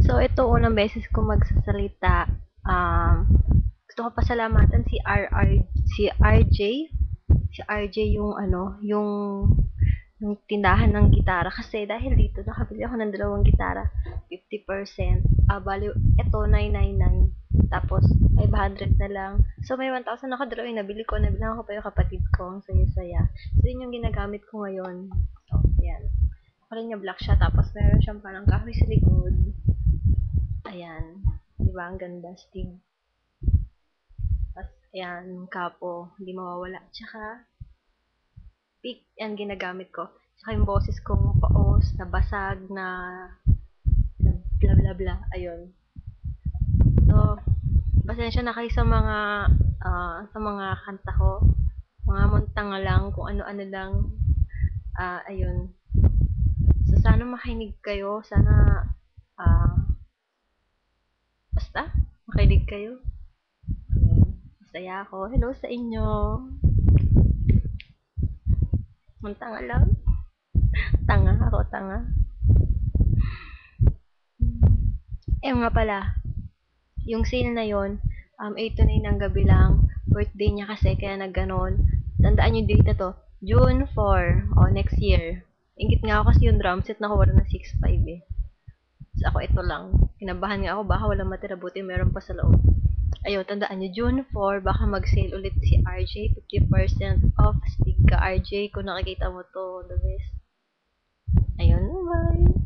So, ito unang beses ko magsasalita. Gusto ko pasalamatan si RJ. Si RJ yung yung tindahan ng gitara. Kasi dahil dito, nakabili ako ng dalawang gitara. 50%. Bali, ito, 999. Tapos, 500 na lang. So, may 1,000 ako dalawa yung nabili ko. Nabilang ko pa yung kapatid ko. Ang saya-saya. So, yun yung ginagamit ko ngayon. So, ayan. Kulay niya black siya. Tapos, meron siyang parang kahoy sa likod. Ayan. Diba? Ang ganda. Stig. Tapos, ayan. Kapo. Hindi mawawala. Tsaka, pick. Yan ginagamit ko. Tsaka yung boses kong paos, nabasag, na bla bla bla. Ayun. So, pasensya na kayo sa mga kanta ko. Mga muntang lang, kung ano-ano lang. Ayun. So, sana makinig kayo. Sana, basta, makinig kayo. Masaya ako. Hello sa inyo. Muntang lang. Tanga ako, tanga. Nga pala, yung sale na yon 8 to 9 ng gabi lang. Birthday niya kasi, kaya nagganon. Tandaan yung date na to. June 4. Next year. Ingit nga ako kasi yung drum set na wala na 6.5 eh. So, ako ito lang. Kinabahan nga ako, baka walang matira. Buti meron pa sa loob. Ayun, tandaan nyo, June 4, baka mag-sale ulit si RJ. 50% off. Stig ka, RJ. Kung nakikita mo to, the best. Ayun, bye!